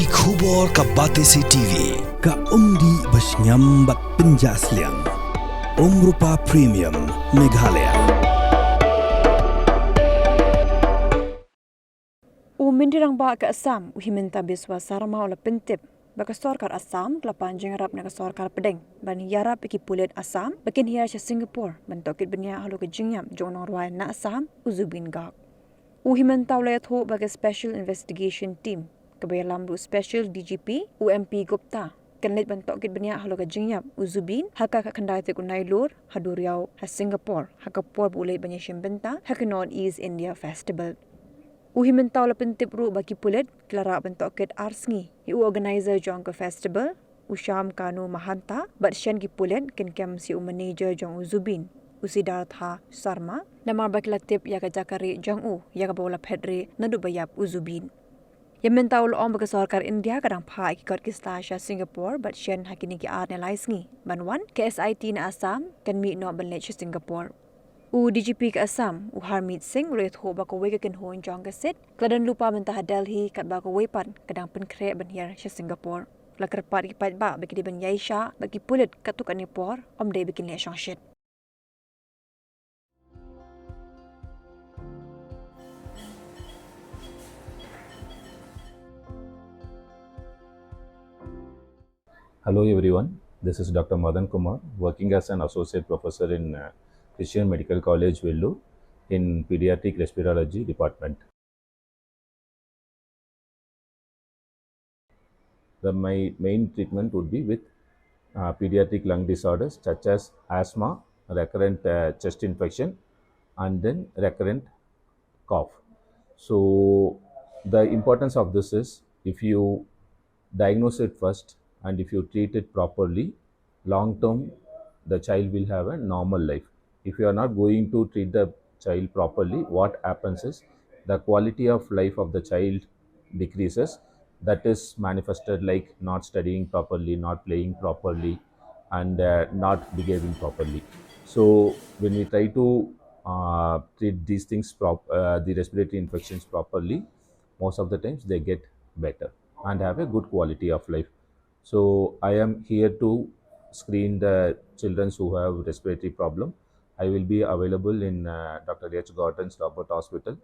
Ki khubor ka Batesi TV. Ka umdi basnyam bak penjaslian. Rupa Premium Meghalaya. Mindirang ba ke Assam uhiminta biswa sarma ola pentip baka sarkar Assam kelapan Jingiap na sarkar pedeng ban Hiar iki Pulit Assam bakin Hiar sa Singapore ban Tohkit Bniah Halor ke Jingiap jonong ruai na Assam Zubeen gak uhiminta ulayat ho baka special investigation team kebayalam du special DGP UMP Gupta kanlit ban Tohkit Bniah Halor ke Jingiap Zubeen haka ka kandai te kunai lur haduriau ha Singapore haka por bulai banyashim benta haka North East India Festival uhimintaw la pentip ru baki Pulit klara bentok ket arsngi i organizer jong ke festival usham kanu mahanta bat shen ki Pulit ken kem si manager jong Zubeen usidar tha sarma namar bak latip ya ka jakari jong ya ka bola phedre nadu bayap Zubeen yemintaw lo om bak sarkar India kadang pha ki kot ki stasha Singapore bat shen hakini ki analyze ngi banwan ke SIT na Assam kan mi no ban lech Singapore DGP ke Assam Harmeet Singh ulit ho baka wega ken ho jong gasit kladan lupa mentah Delhi kat baka wepan kadang penkre ban Hiar sa Singapore lakar pat ki pat ba baki ban Yaisha baki Pulit katuk anipor om de bikin le shang shit Hello everyone, this is Dr. Madan Kumar, working as an associate professor in Christian Medical College, Vellore, in Pediatric Respirology Department. My main treatment would be with pediatric lung disorders such as asthma, recurrent chest infection, and then recurrent cough. So the importance of this is if you diagnose it first and if you treat it properly, long term the child will have a normal life. If you are not going to treat the child properly, what happens is the quality of life of the child decreases. That is manifested like not studying properly, not playing properly, and not behaving properly. So when we try to treat these things, the respiratory infections properly, most of the times they get better and have a good quality of life. So I am here to screen the children who have respiratory problem. I will be available in Dr. H. Gordon's Robert Hospital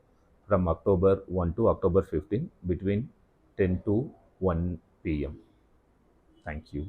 from October 1 to October 15 between 10 to 1 p.m. Thank you.